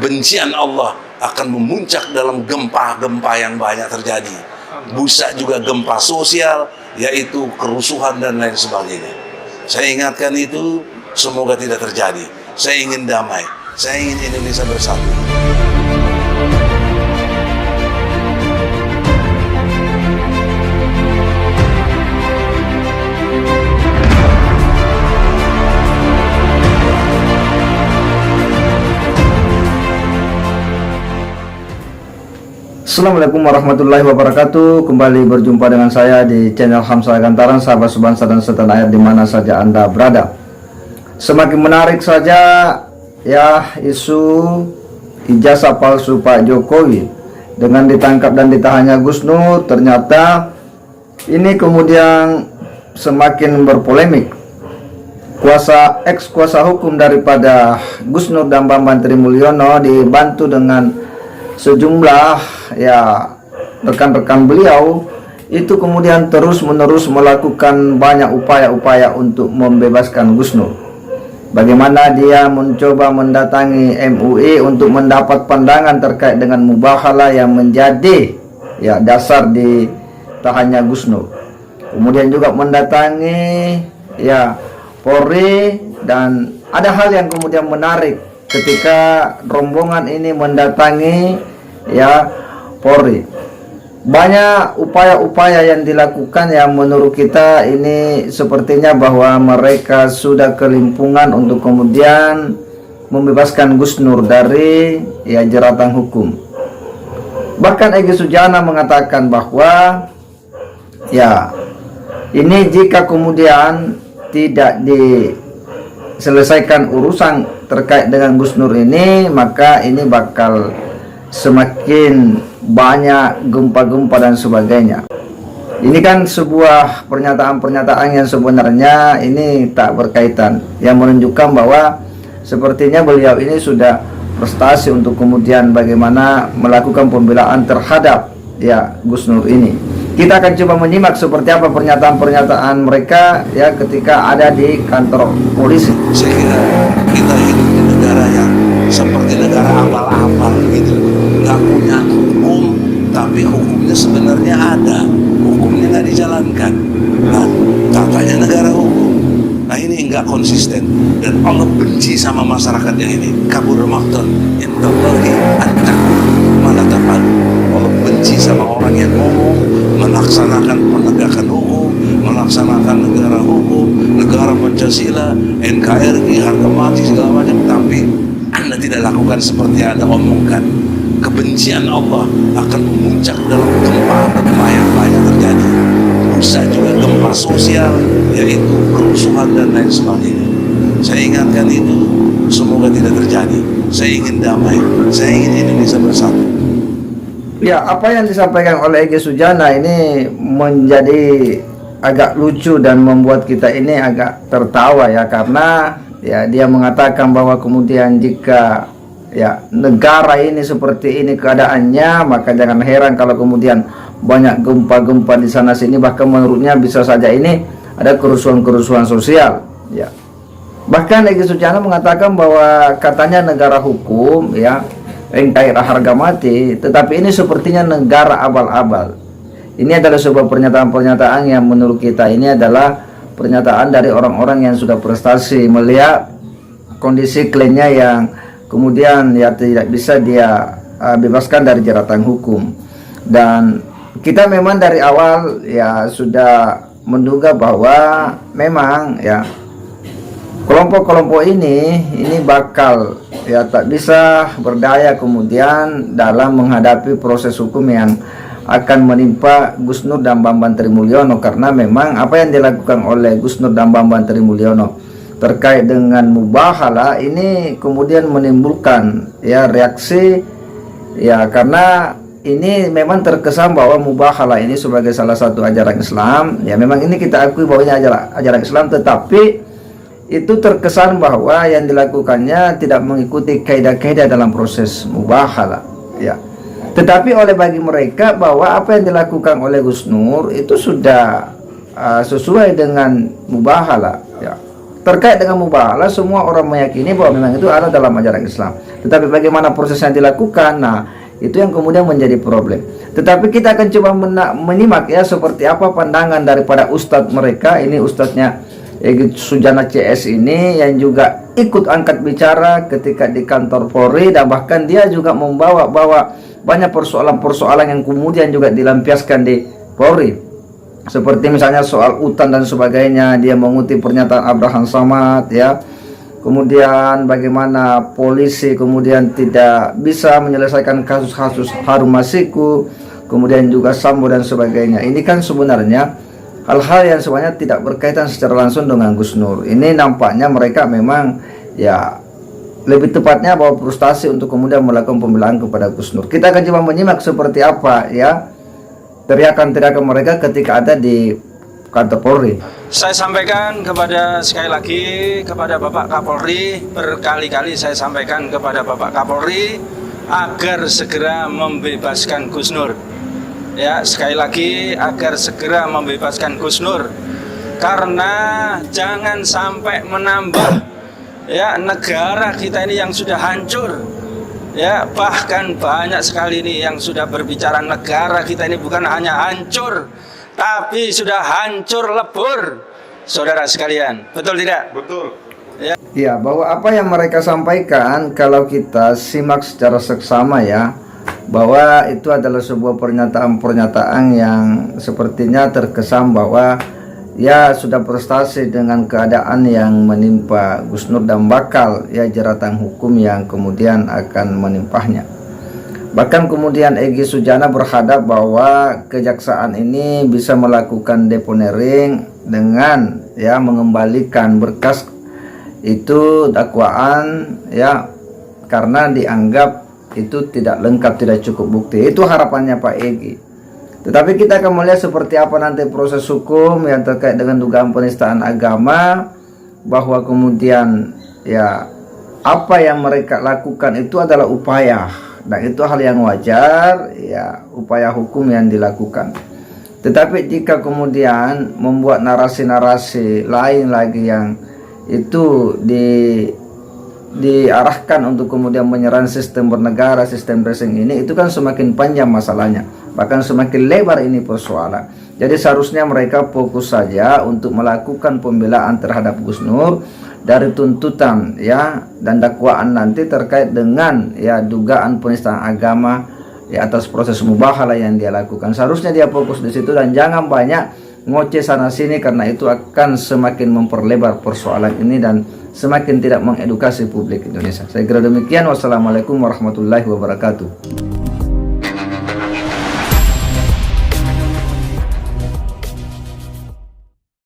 kebencian Allah akan memuncak dalam gempa-gempa yang banyak terjadi. Bisa juga gempa sosial, yaitu kerusuhan dan lain sebagainya. Saya ingatkan itu, semoga tidak terjadi. Saya ingin damai, saya ingin Indonesia bersatu. Assalamualaikum warahmatullahi wabarakatuh. Kembali berjumpa dengan saya di channel Hamzah Gantaran, sahabat sebangsa dan setanah air di mana saja Anda berada. Semakin menarik saja ya isu ijazah palsu Pak Jokowi dengan ditangkap dan ditahannya Gus Nur. Ternyata ini kemudian semakin berpolemik. Kuasa hukum daripada Gus Nur dan Bambang Trimulyono dibantu dengan sejumlah ya rekan-rekan beliau itu kemudian terus-menerus melakukan banyak upaya-upaya untuk membebaskan Gus Nur. Bagaimana dia mencoba mendatangi MUI untuk mendapat pandangan terkait dengan mubahalah yang menjadi ya dasar ditahannya Gus Nur. Kemudian juga mendatangi ya Polri, dan ada hal yang kemudian menarik ketika rombongan ini mendatangi ya Polri. Banyak upaya-upaya yang dilakukan yang menurut kita ini sepertinya bahwa mereka sudah kelimpungan untuk kemudian membebaskan Gus Nur dari ya jeratan hukum. Bahkan Egy Sujana mengatakan bahwa ya ini jika kemudian tidak diselesaikan urusan terkait dengan Gus Nur ini, maka ini bakal semakin banyak gempa-gempa dan sebagainya. Ini kan sebuah pernyataan-pernyataan yang sebenarnya ini tak berkaitan, yang menunjukkan bahwa sepertinya beliau ini sudah prestasi untuk kemudian bagaimana melakukan pembelaan terhadap ya Gus Nur ini. Kita akan coba menyimak seperti apa pernyataan-pernyataan mereka ya ketika ada di kantor polisi. Saya kira kita hidup di negara yang seperti negara abal-abal gitu, nggak punya hukum, tapi hukumnya sebenarnya ada, hukumnya nggak dijalankan. Nah, katanya negara hukum. Nah, ini nggak konsisten, dan Allah benci sama masyarakat yang ini. Kabur makton, indallahi an-takfur ma la taf'alu. Allah benci sama orang yang ngomong melaksanakan penegakan hukum, melaksanakan negara hukum, negara Pancasila, NKRI, harga mati segala macam, tapi Anda tidak lakukan seperti yang Anda omongkan. Kebencian Allah akan memuncak dalam gempa-gempa yang banyak terjadi. Bisa juga gempa sosial, yaitu kerusuhan dan lain sebagainya. Saya ingatkan itu, semoga tidak terjadi. Saya ingin damai, saya ingin Indonesia bersatu. Ya, apa yang disampaikan oleh Egy Sujana ini menjadi agak lucu dan membuat kita ini agak tertawa ya, karena ya dia mengatakan bahwa kemudian jika ya negara ini seperti ini keadaannya, maka jangan heran kalau kemudian banyak gempa-gempa di sana sini, bahkan menurutnya bisa saja ini ada kerusuhan-kerusuhan sosial ya. Bahkan Egy Sujana mengatakan bahwa katanya negara hukum ya, NKRI harga mati, tetapi ini sepertinya negara abal-abal. Ini adalah sebuah pernyataan-pernyataan yang menurut kita ini adalah pernyataan dari orang-orang yang sudah prestasi melihat kondisi kliennya yang kemudian ya tidak bisa dia bebaskan dari jeratan hukum. Dan kita memang dari awal ya sudah menduga bahwa memang ya kelompok-kelompok ini bakal ya tak bisa berdaya kemudian dalam menghadapi proses hukum yang akan menimpa Gus Nur dan Bambang Trimulyono, karena memang apa yang dilakukan oleh Gus Nur dan Bambang Trimulyono terkait dengan mubahalah ini kemudian menimbulkan ya reaksi ya, karena ini memang terkesan bahwa mubahalah ini sebagai salah satu ajaran Islam ya, memang ini kita akui bahwa ini ajaran Islam, tetapi itu terkesan bahwa yang dilakukannya tidak mengikuti kaidah-kaidah dalam proses mubahalah ya. Tetapi bagi mereka bahwa apa yang dilakukan oleh Gus Nur itu sudah sesuai dengan mubahalah ya. terkait dengan mubahalah, semua orang meyakini bahwa memang itu ada dalam ajaran Islam. Tetapi bagaimana prosesnya dilakukan, nah itu yang kemudian menjadi problem. Tetapi kita akan coba menyimak ya seperti apa pandangan daripada ustadz mereka. Ini ustadznya Egy Sujana CS ini yang juga ikut angkat bicara ketika di kantor Polri, dan bahkan dia juga membawa banyak persoalan-persoalan yang kemudian juga dilampiaskan di Polri. Seperti misalnya soal hutan dan sebagainya, dia mengutip pernyataan Abraham Samad ya. Kemudian bagaimana polisi kemudian tidak bisa menyelesaikan kasus-kasus Harun Masiku, kemudian juga Sambo dan sebagainya. Ini kan sebenarnya hal-hal yang sebenarnya tidak berkaitan secara langsung dengan Gus Nur. Ini nampaknya mereka memang ya lebih tepatnya bawa frustasi untuk kemudian melakukan pembelaan kepada Gus Nur. Kita akan coba menyimak seperti apa ya teriakan-teriakan mereka ketika ada di kantor Polri. Saya sampaikan sekali lagi kepada Bapak Kapolri, berkali-kali saya sampaikan kepada Bapak Kapolri agar segera membebaskan Gus Nur. Ya, sekali lagi agar segera membebaskan Gus Nur. Karena jangan sampai menambah ya negara kita ini yang sudah hancur. Ya, bahkan banyak sekali ini yang sudah berbicara negara kita ini bukan hanya hancur, tapi sudah hancur lebur, saudara sekalian. Betul tidak? Betul. Ya, bahwa apa yang mereka sampaikan kalau kita simak secara seksama ya, bahwa itu adalah sebuah pernyataan-pernyataan yang sepertinya terkesan bahwa ya sudah frustasi dengan keadaan yang menimpa Gus Nur dan bakal ya jeratan hukum yang kemudian akan menimpahnya. Bahkan kemudian Egy Sujana berhadap bahwa kejaksaan ini bisa melakukan deponering dengan ya mengembalikan berkas itu dakwaan ya karena dianggap itu tidak lengkap, tidak cukup bukti. Itu harapannya Pak Egy. Tetapi kita akan melihat seperti apa nanti proses hukum yang terkait dengan dugaan penistaan agama, bahwa kemudian ya apa yang mereka lakukan itu adalah upaya, dan itu hal yang wajar ya, upaya hukum yang dilakukan. Tetapi jika kemudian membuat narasi-narasi lain lagi yang itu diarahkan untuk kemudian menyerang sistem bernegara, sistem racing ini, itu kan semakin panjang masalahnya, bahkan semakin lebar ini persoalan. Jadi seharusnya mereka fokus saja untuk melakukan pembelaan terhadap Gus Nur dari tuntutan ya dan dakwaan nanti terkait dengan ya dugaan penistaan agama ya atas proses mubahalah yang dia lakukan. Seharusnya dia fokus di situ dan jangan banyak ngoceh sana sini, karena itu akan semakin memperlebar persoalan ini dan semakin tidak mengedukasi publik Indonesia. Saya kira demikian. Wassalamualaikum warahmatullahi wabarakatuh.